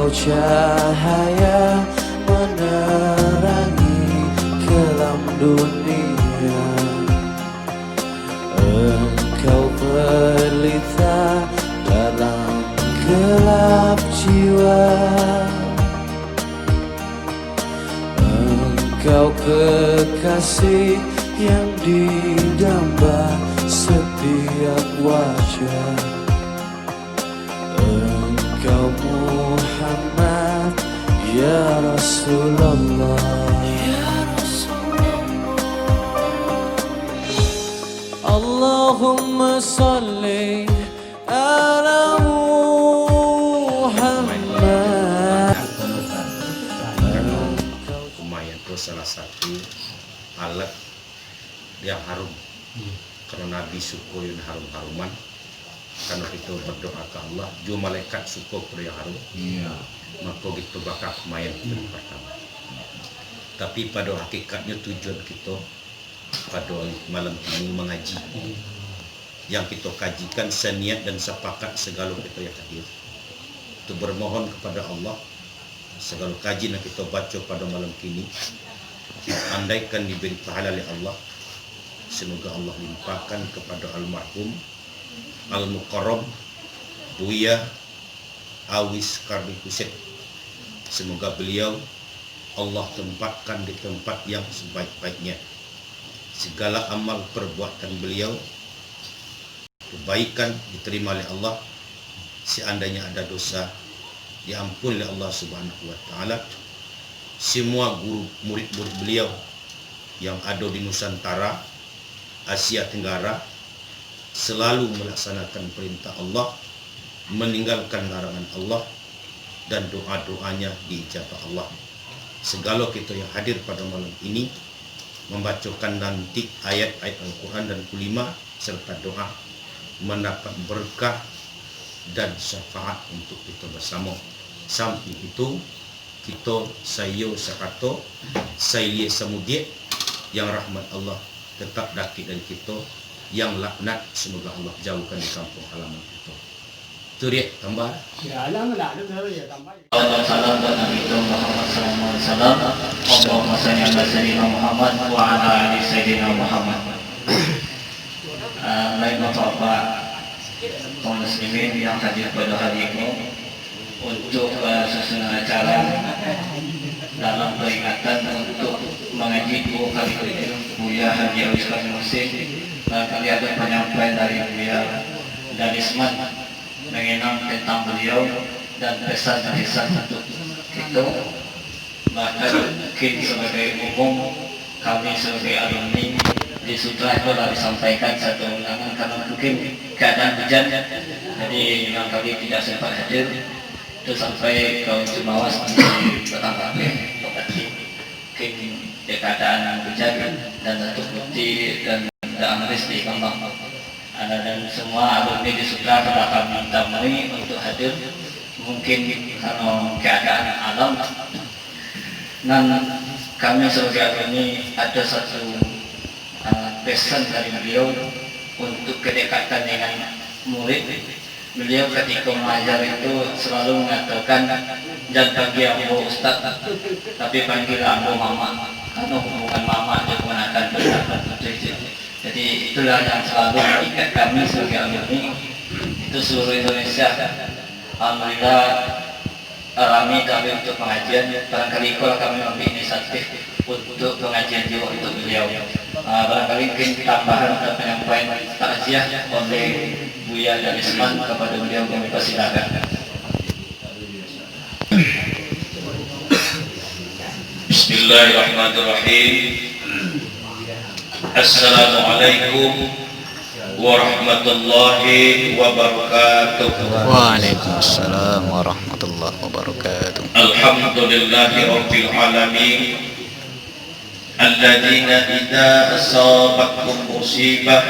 Engkau cahaya menerangi kelam dunia, Engkau pelita dalam gelap jiwa, Engkau kekasih yang didamba setiap wajah, Engkau Muhammad ya Rasulullah. Allahumma salli ala Muhammad. Kumayan itu salah satu alat yang harum, karena Nabi suku yang harum-haruman. Karena kita berdoa ke Allah, juga malaikat suku yang harum. Maka kita bakal kumayan itu pertama. Tapi pada hakikatnya tujuan kita pada malam ini mengaji. Yang kita kajikan seniat dan sepakat segala kita yang hadir. Itu bermohon kepada Allah segala kaji yang kita baca pada malam ini, andaikan diberi pahala oleh Allah, semoga Allah limpahkan kepada almarhum Al-Mukarram Buya Awis Kardi Husain. Semoga beliau Allah tempatkan di tempat yang sebaik-baiknya. Segala amal perbuatan beliau kebaikan diterima oleh Allah. Seandainya ada dosa diampuni oleh Allah Subhanahu wa taala. Semua guru murid-murid beliau yang ada di Nusantara, Asia Tenggara selalu melaksanakan perintah Allah, meninggalkan larangan Allah, dan doa-doanya diijabah Allah. Segala kita yang hadir pada malam ini membacakan nanti ayat-ayat Al-Quran dan kulima serta doa mendapat berkah dan syafaat untuk kita bersama. Sampai itu kita sayo sakato saya samudia yang rahmat Allah tetap daki dari kita, yang laknat semoga Allah jauhkan di kampung halaman kita. Itu dia tambah. Ya, ya tambah. Salam buat Nabi Muhammad sallallahu alaihi wasallam. Allahumma shalli ala sayyidina Muhammad wa ala ali sayyidina Muhammad. Lain Bapak kaum muslimin yang hadir pada hari ini untuk susunan acara dalam peringatan untuk mengaji buku kali ini Buya Haji Awis Kardi Husain. Kali ada penyampaian dari Buya dan Isman mengenang tentang beliau dan pesan-pesan untuk kita. Bahkan mungkin sebagai umum kami sebagai alumni di Sutra itu telah disampaikan satu undangan karena mungkin keadaan hujan, jadi yang kami tidak sempat hadir. Itu sampai kaum jemaah di petang lokasi mungkin keadaan hujan dan satu bukti dan analis di Kambang. Dan semua alumni di Sutra telah kami temui untuk hadir, mungkin karena keadaan alam. Dan kami sebagai alumni ada satu pesan dari beliau untuk kedekatan dengan murid. Beliau ketika mengajar itu selalu mengatakan, jangan panggil ambo Ustaz, tapi panggil ambo Mama, karena hubungan Mama digunakan pendapat itu. Jadi itulah yang selalu mengikat kami sebagai alumni itu seluruh Indonesia. Alhamdulillah alami kami untuk pengajian. Barangkali kalau kami ambil inisiatif untuk pengajian jiwa untuk beliau. Barangkali mungkin tambahan atau penyampaian takziah oleh Buya dan Isman kepada beliau, kami persilakan. Bismillahirrahmanirrahim. Assalamualaikum warahmatullahi wabarakatuh. Waalaikumsalam warahmatullahi wabarakatuh. Alhamdulillahi rabbil alamin. Alladzina idza asabatkum musibah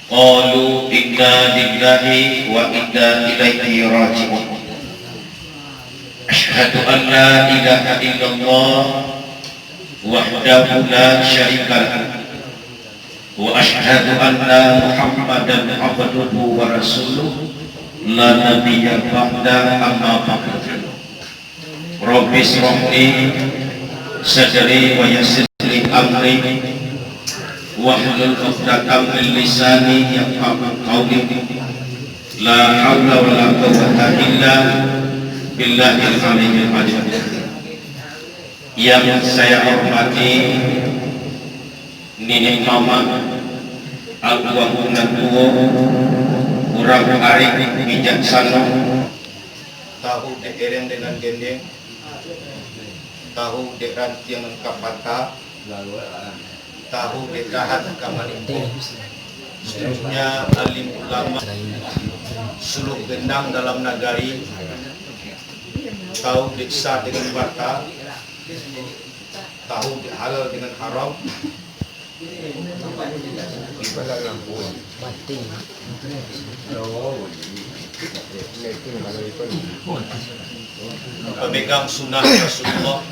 qalu inna lillahi wa inna ilaihi raji'un. Asyhadu an la ilaha illallah wahdahu la syarika lahu wa asyhadu anna Muhammadan abduhu wa rasuluh la nabiyya ba'da amma ba'du. Rabbi shrah li sadri wa yassir li amri wahlul 'uqdatam min lisani yafqahu qawli. La haula wa la quwwata illa billahil aliyyil azim. Yang saya hormati Nini Mama Al-Wahunatuwo, orang arif bijaksana, tahu dekereng dengan gendeng, tahu derantiang kapata, tahu dekahan kamalito. Seterusnya alim ulama suluh gendang dalam nagari, tahu diksa dengan bata, tahu halal dengan haram. Pemegang sunnah Rasulullah,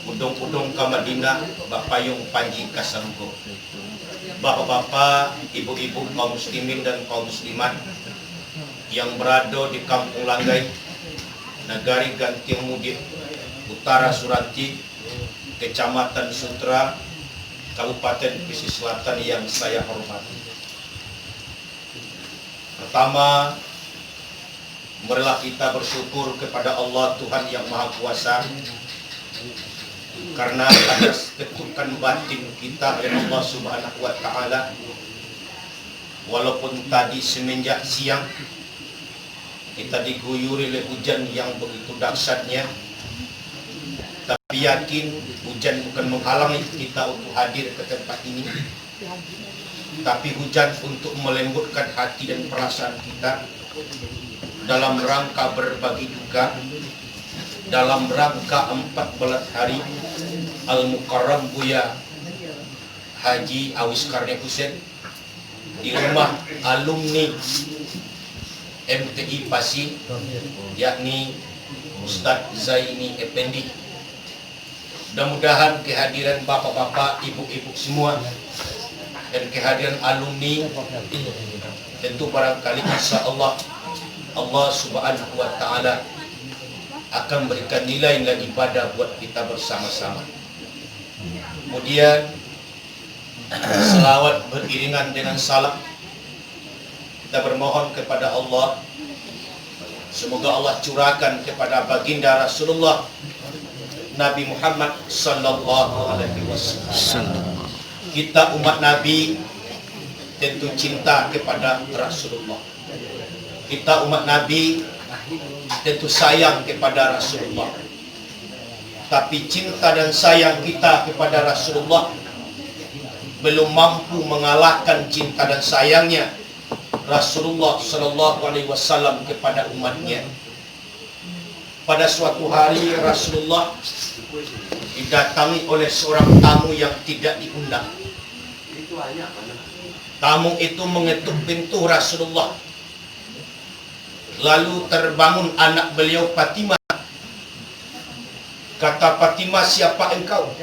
udung-udung ke Madinah, bapayung panji kasanggo. Bapak-bapak, ibu-ibu kaum muslimin dan kaum muslimat yang berada di Kampung Langgai, Nagari Gantiang Mudi, Utara Suranti, Kecamatan Sutra, Kabupaten Pesisir Selatan yang saya hormati. Pertama, marilah kita bersyukur kepada Allah Tuhan yang Maha Kuasa, karena atas ketukan batin kita oleh Allah Subhanahu wa Ta'ala. Walaupun tadi semenjak siang kita diguyuri oleh hujan yang begitu dahsyatnya, tapi yakin hujan bukan menghalangi kita untuk hadir ke tempat ini, tapi hujan untuk melembutkan hati dan perasaan kita dalam rangka berbagi duka, dalam rangka 14 hari Al-Mukarram Buya Haji Awis Karni Husain di rumah alumni MTI Pasi, yakni Ustadz Zaini Effendi. Mudah-mudahan kehadiran bapak-bapak, ibu-ibu semua dan kehadiran alumni tentu barangkali insyaallah Allah Subhanahu wa Ta'ala akan berikan nilai lagi ibadah buat kita bersama-sama. Kemudian selawat beriringan dengan salam, kita bermohon kepada Allah, semoga Allah curahkan kepada baginda Rasulullah Nabi Muhammad sallallahu alaihi wasallam. Kita umat Nabi tentu cinta kepada Rasulullah. Kita umat Nabi tentu sayang kepada Rasulullah. Tapi cinta dan sayang kita kepada Rasulullah belum mampu mengalahkan cinta dan sayangnya Rasulullah sallallahu alaihi wasallam kepada umatnya. Pada suatu hari Rasulullah didatangi oleh seorang tamu yang tidak diundang. Tamu itu mengetuk pintu Rasulullah. Lalu terbangun anak beliau Fatimah. Kata Fatimah, siapa engkau?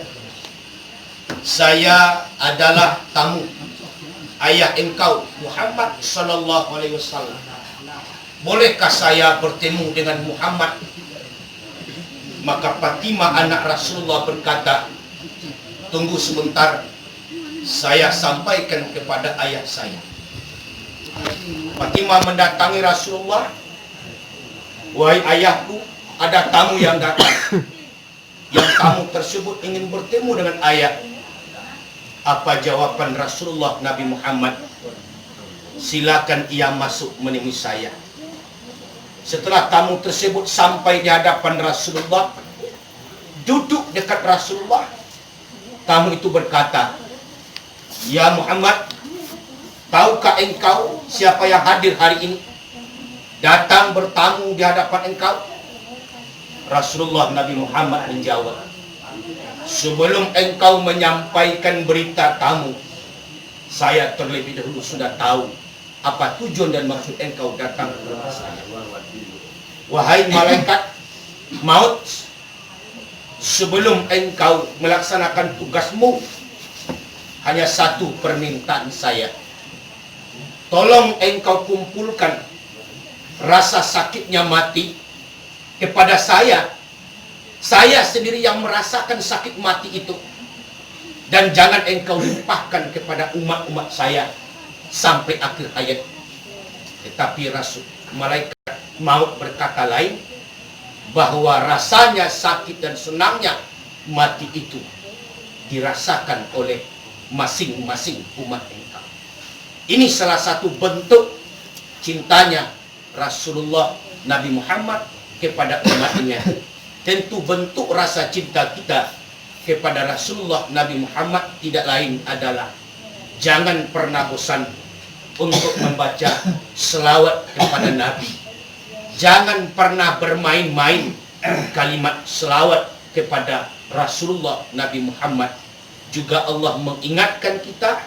Saya adalah tamu ayah engkau Muhammad sallallahu alaihi wasallam. Bolehkah saya bertemu dengan Muhammad? Maka Fatimah anak Rasulullah berkata, tunggu sebentar, saya sampaikan kepada ayah saya. Fatimah mendatangi Rasulullah. Wahai ayahku, ada tamu yang datang. Yang tamu tersebut ingin bertemu dengan ayah. Apa jawaban Rasulullah Nabi Muhammad? Silakan ia masuk menemui saya. Setelah tamu tersebut sampai di hadapan Rasulullah, duduk dekat Rasulullah, tamu itu berkata, ya Muhammad, tahukah engkau siapa yang hadir hari ini? Datang bertamu di hadapan engkau? Rasulullah Nabi Muhammad menjawab, sebelum engkau menyampaikan berita tamu, saya terlebih dahulu sudah tahu apa tujuan dan maksud engkau datang ke rumah saya. Wahai malaikat maut, sebelum engkau melaksanakan tugasmu, hanya satu permintaan saya. Tolong engkau kumpulkan rasa sakitnya mati kepada saya Saya sendiri yang merasakan sakit mati itu. Dan jangan engkau limpahkan kepada umat-umat saya sampai akhir hayat. Tetapi Rasul malaikat maut berkata lain, bahwa rasanya sakit dan senangnya mati itu dirasakan oleh masing-masing umat engkau. Ini salah satu bentuk cintanya Rasulullah Nabi Muhammad kepada umatnya. Tentu bentuk rasa cinta kita kepada Rasulullah Nabi Muhammad tidak lain adalah jangan pernah bosan untuk membaca selawat kepada Nabi. Jangan pernah bermain-main kalimat selawat kepada Rasulullah Nabi Muhammad. Juga Allah mengingatkan kita,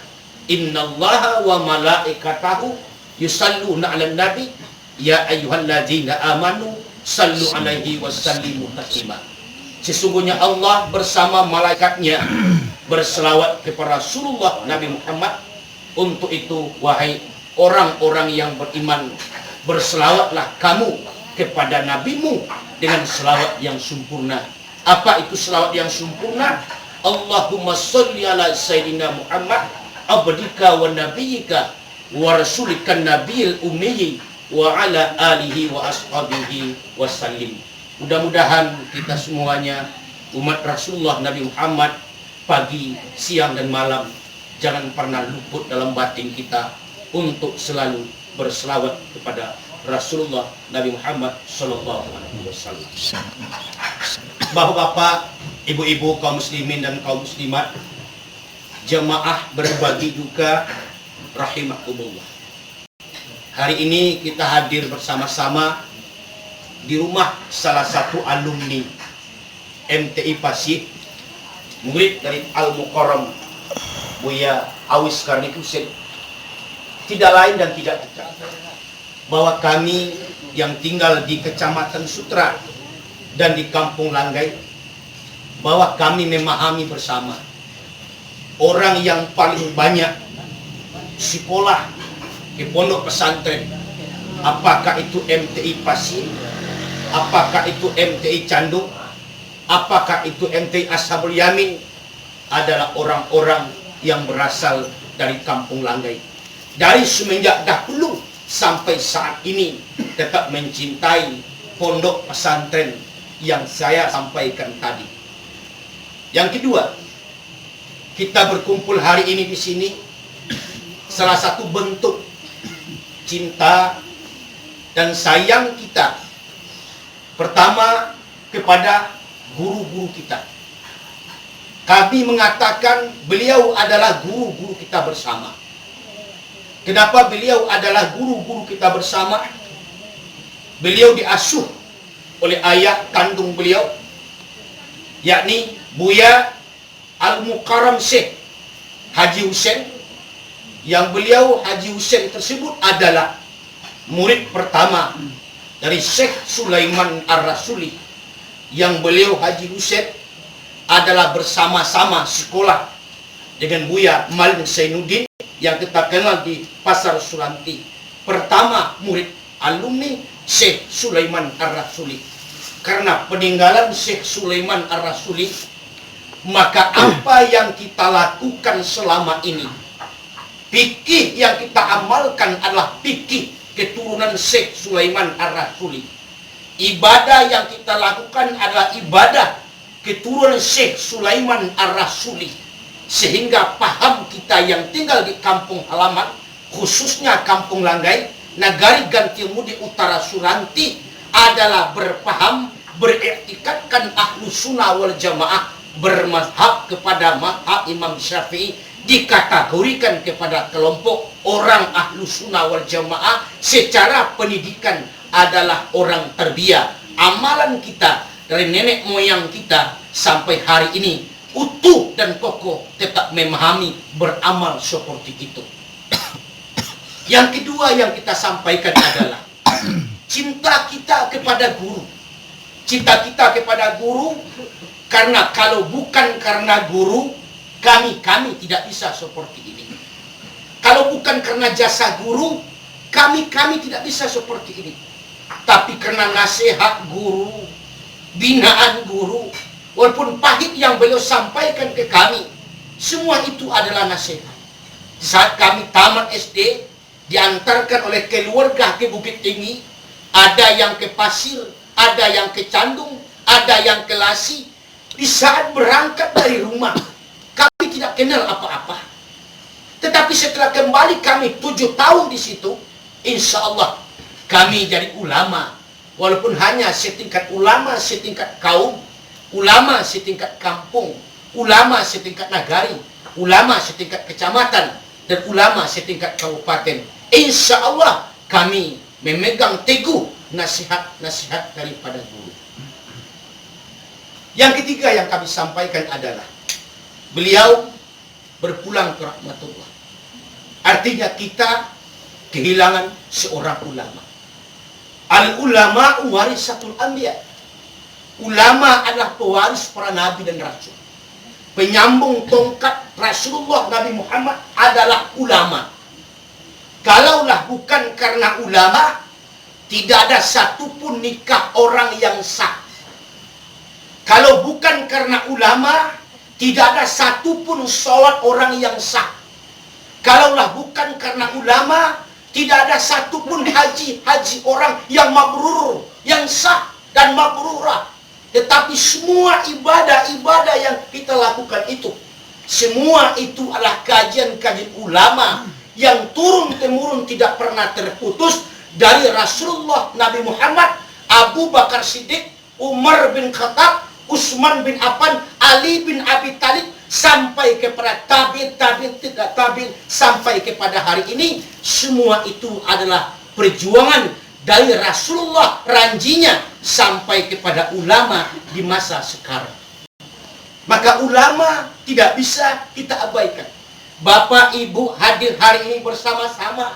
innallaha wa malaikatahu yusalluna 'alan nabi ya ayyuhalladzina amanu sallu 'alaihi wasallimu taslima. Sesungguhnya Allah bersama malaikatnya berselawat kepada Rasulullah Nabi Muhammad. Untuk itu, wahai orang-orang yang beriman, berselawatlah kamu kepada nabimu dengan selawat yang sempurna. Apa itu selawat yang sempurna? Allahumma sholli ala sayyidina Muhammad abdika wa nabiyyika wa rasulika nabiyil ummi wa ala alihi wa ashabihi wa sallim. Mudah-mudahan kita semuanya umat Rasulullah Nabi Muhammad pagi, siang dan malam jangan pernah luput dalam batin kita untuk selalu berselawat kepada Rasulullah Nabi Muhammad sallallahu alaihi wasallam. Bapak-bapak, ibu-ibu, kaum muslimin dan kaum muslimat, jemaah berbagi duka rahimakumullah. Hari ini kita hadir bersama-sama di rumah salah satu alumni MTI Pasir, murid dari Al-Mukarram Buya Awis Karnik Husain. Tidak lain dan tidak bukan bahwa kami yang tinggal di Kecamatan Sutra dan di Kampung Langgai, bahwa kami memahami bersama orang yang paling banyak sekolah di pondok pesantren, apakah itu MTI Pasir, apakah itu MTI Candung, apakah itu MTI Ashabul Yamin, adalah orang-orang yang berasal dari Kampung Langgai. Dari semenjak dahulu sampai saat ini tetap mencintai pondok pesantren yang saya sampaikan tadi. Yang kedua, kita berkumpul hari ini di sini salah satu bentuk cinta dan sayang kita. Pertama, kepada guru-guru kita. Kami mengatakan beliau adalah guru-guru kita bersama. Kenapa beliau adalah guru-guru kita bersama? Beliau diasuh oleh ayah kandung beliau, yakni Buya Al-Mukarram Syekh Haji Husain, yang beliau Haji Husain tersebut adalah murid pertama dari Syekh Sulaiman Ar-Rasuli, yang beliau Haji Husain adalah bersama-sama sekolah dengan Buya Malin Zainuddin yang kita kenal di Pasar Sulanti. Pertama murid alumni Syekh Sulaiman Ar-Rasuli. Karena peninggalan Syekh Sulaiman Ar-Rasuli, maka apa yang kita lakukan selama ini, fikih yang kita amalkan adalah fikih keturunan Syekh Sulaiman Ar-Rasuli. Ibadah yang kita lakukan adalah ibadah keturunan Syekh Sulaiman Ar-Rasuli. Sehingga paham kita yang tinggal di kampung halaman, khususnya Kampung Langgai, Nagari Gantiemudi Utara Suranti, adalah berpaham, beriktikadkan ahlu sunnah wal jamaah, bermazhab kepada mazhab Imam Syafi'i, dikategorikan kepada kelompok orang ahlu sunnah wal jamaah. Secara pendidikan adalah orang terbiak. Amalan kita dari nenek moyang kita sampai hari ini utuh dan kokoh, tetap memahami, beramal seperti itu. Yang kedua yang kita sampaikan adalah cinta kita kepada guru. Cinta kita kepada guru, karena kalau bukan karena guru, kami tidak bisa seperti ini. Kalau bukan karena jasa guru, kami tidak bisa seperti ini. Tapi karena nasihat guru, binaan guru, walaupun pahit yang beliau sampaikan ke kami, semua itu adalah nasihat. Saat kami tamat SD, diantarkan oleh keluarga ke Bukit Tinggi, ada yang ke Pasir, ada yang ke Candung, ada yang ke Lasi. Di saat berangkat dari rumah, kami tidak kenal apa-apa. Tetapi setelah kembali kami 7 tahun di situ, insya Allah kami jadi ulama. Walaupun hanya setingkat ulama, setingkat kaum, ulama setingkat kampung, ulama setingkat nagari, ulama setingkat kecamatan, dan ulama setingkat kabupaten. Insya Allah kami memegang teguh nasihat-nasihat daripada guru. Yang ketiga yang kami sampaikan adalah beliau berpulang ke rahmatullah. Artinya kita kehilangan seorang ulama. Al-ulama warisatul anbiya. Ulama adalah pewaris para nabi dan rasul. Penyambung tongkat Rasulullah Nabi Muhammad adalah ulama. Kalaulah bukan karena ulama, tidak ada satupun nikah orang yang sah. Kalau bukan karena ulama, tidak ada satupun sholat orang yang sah. Kalaulah bukan karena ulama, tidak ada satupun haji orang yang mabrur, yang sah dan mabrurah. Tetapi semua ibadah-ibadah yang kita lakukan itu, semua itu adalah kajian-kajian ulama yang turun-temurun tidak pernah terputus dari Rasulullah Nabi Muhammad, Abu Bakar Siddiq, Umar bin Khattab, Utsman bin Affan, Ali bin Abi Thalib, sampai kepada tabi'in, sampai kepada hari ini. Semua itu adalah perjuangan dari Rasulullah, ranjinya sampai kepada ulama di masa sekarang. Maka ulama tidak bisa kita abaikan. Bapak Ibu hadir hari ini bersama-sama,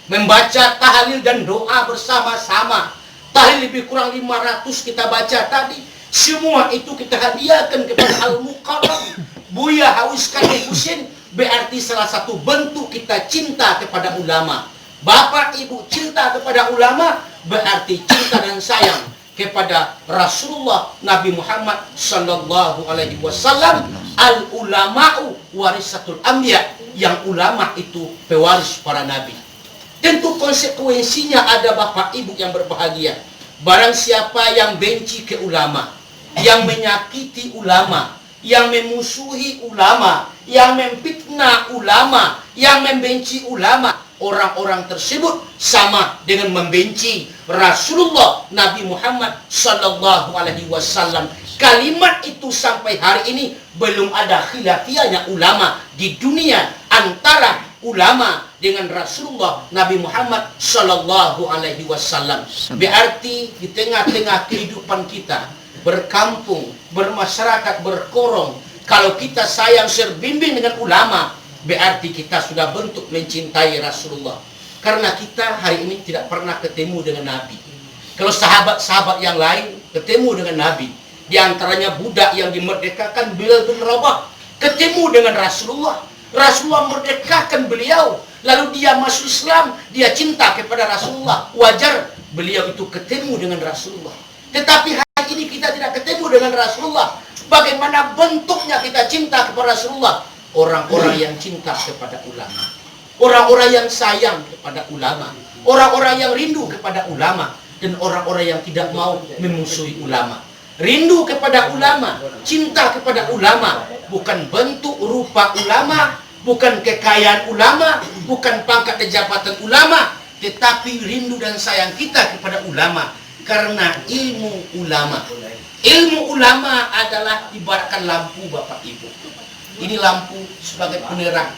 membaca tahlil dan doa bersama-sama. Tahlil lebih kurang 500 kita baca tadi. Semua itu kita hadiahkan kepada Al-Mukarram Buya Hawiskan Husin. Berarti salah satu bentuk kita cinta kepada ulama. Bapak Ibu cinta kepada ulama, berarti cinta dan sayang kepada Rasulullah Nabi Muhammad sallallahu alaihi wasallam. Al-ulama'u warisatul anbiya, yang ulama itu pewaris para nabi. Tentu konsekuensinya ada Bapak Ibu yang berbahagia. Barang siapa yang benci ke ulama, yang menyakiti ulama, yang memusuhi ulama, yang memfitnah ulama, yang membenci ulama, orang-orang tersebut sama dengan membenci Rasulullah Nabi Muhammad sallallahu alaihi wasallam. Kalimat itu sampai hari ini belum ada khilafiyahnya ulama di dunia antara ulama dengan Rasulullah Nabi Muhammad sallallahu alaihi wasallam. Berarti di tengah-tengah kehidupan kita berkampung, bermasyarakat, berkorong, kalau kita sayang serbimbing dengan ulama, berarti kita sudah bentuk mencintai Rasulullah. Karena kita hari ini tidak pernah ketemu dengan Nabi. Kalau sahabat-sahabat yang lain ketemu dengan Nabi, di antaranya budak yang dimerdekakan Bilal bin Rabah, ketemu dengan Rasulullah. Rasulullah merdekakan beliau, lalu dia masuk Islam, dia cinta kepada Rasulullah. Wajar beliau itu ketemu dengan Rasulullah. Tetapi hari ini kita tidak ketemu dengan Rasulullah. Bagaimana bentuknya kita cinta kepada Rasulullah? Orang-orang yang cinta kepada ulama, orang-orang yang sayang kepada ulama, orang-orang yang rindu kepada ulama, dan orang-orang yang tidak mau memusuhi ulama. Rindu kepada ulama, cinta kepada ulama, bukan bentuk rupa ulama, bukan kekayaan ulama, bukan pangkat dan jabatan ulama, tetapi rindu dan sayang kita kepada ulama karena ilmu ulama. Ilmu ulama adalah ibaratkan lampu, Bapak Ibu. Ini lampu sebagai penerang.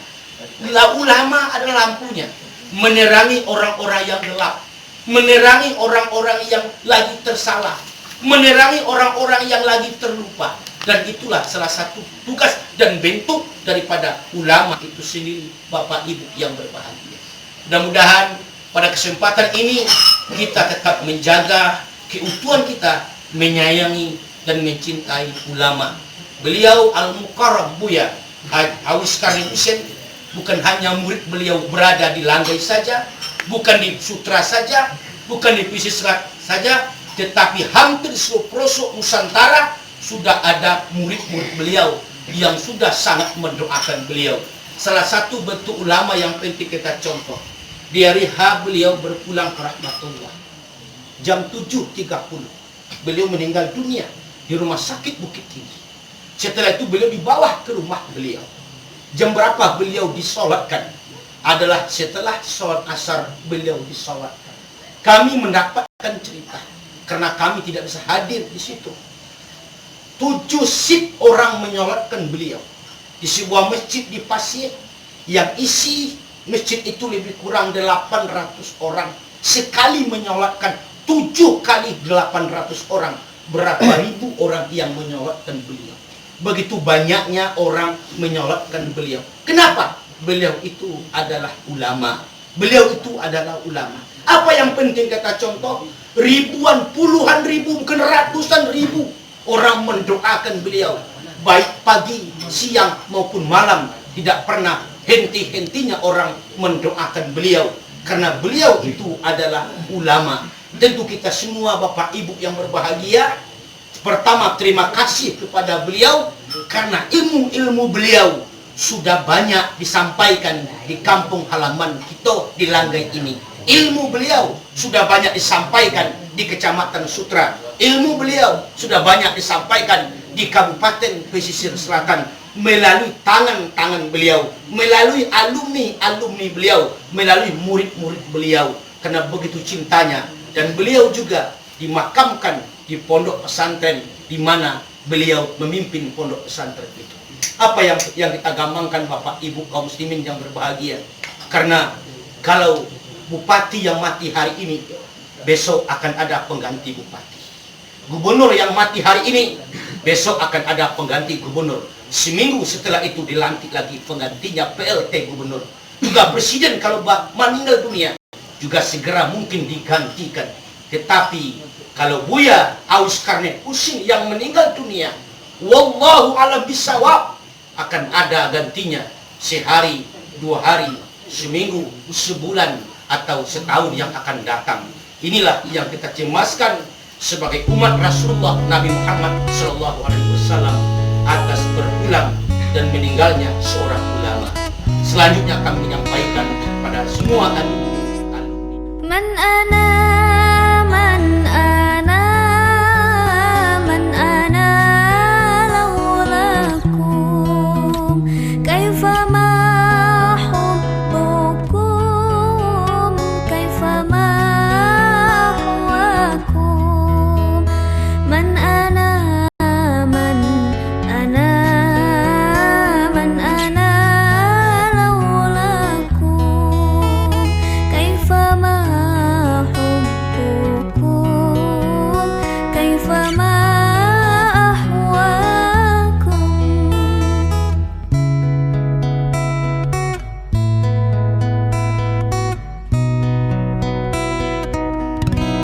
Ulama adalah lampunya, menerangi orang-orang yang gelap, menerangi orang-orang yang lagi tersalah, menerangi orang-orang yang lagi terlupa. Dan itulah salah satu tugas dan bentuk daripada ulama itu sendiri, Bapak Ibu yang berbahagia. Mudah-mudahan pada kesempatan ini kita tetap menjaga keutuhan kita, menyayangi dan mencintai ulama. Beliau Al-Mukarram Buya Hawiskan Husin bukan hanya murid beliau berada di Langgai saja, bukan di Sutra saja, bukan di Puisi Serat saja, tetapi hampir seluruh pelosok Nusantara sudah ada murid-murid beliau yang sudah sangat mendoakan beliau. Salah satu bentuk ulama yang penting kita contoh, di hari H beliau berpulang ke rahmatullah. Jam 7.30 beliau meninggal dunia di rumah sakit Bukit Tinggi. Setelah itu beliau dibawa ke rumah beliau. Jam berapa beliau disolatkan? Adalah setelah sholat asar beliau disolatkan. Kami mendapatkan cerita karena kami tidak bisa hadir di situ. 7 sip orang menyolatkan beliau di sebuah masjid di Pasir yang isi masjid itu lebih kurang 800 orang. Sekali menyolatkan 7 kali 800 orang, berapa ribu orang yang menyolatkan beliau. Begitu banyaknya orang menyolatkan beliau. Kenapa? Beliau itu adalah ulama. Beliau itu adalah ulama. Apa yang penting kata contoh? Ribuan, puluhan ribu, mungkin ratusan ribu orang mendoakan beliau. Baik pagi, siang maupun malam. Tidak pernah henti-hentinya orang mendoakan beliau. Karena beliau itu adalah ulama. Tentu kita semua Bapak Ibu yang berbahagia, pertama terima kasih kepada beliau karena ilmu-ilmu beliau sudah banyak disampaikan di kampung halaman kita di Langgai ini. Ilmu beliau sudah banyak disampaikan di Kecamatan Sutra. Ilmu beliau sudah banyak disampaikan di Kabupaten Pesisir Selatan melalui tangan-tangan beliau, melalui alumni-alumni beliau, melalui murid-murid beliau. Karena begitu cintanya, dan beliau juga dimakamkan di pondok pesantren di mana beliau memimpin pondok pesantren itu. Apa yang kita gampangkan Bapak Ibu kaum muslimin yang berbahagia? Karena kalau bupati yang mati hari ini, besok akan ada pengganti bupati. Gubernur yang mati hari ini, besok akan ada pengganti gubernur. Seminggu setelah itu dilantik lagi penggantinya PLT gubernur. Juga presiden kalau meninggal dunia juga segera mungkin digantikan. Tetapi kalau Buya Aus Karne Husin yang meninggal dunia, wallahu alam bisawab, akan ada gantinya sehari, 2 hari, seminggu, sebulan, atau setahun yang akan datang. Inilah yang kita cemaskan sebagai umat Rasulullah Nabi Muhammad SAW atas berpulang dan meninggalnya seorang ulama. Selanjutnya kami menyampaikan kepada semua alumni. Man ana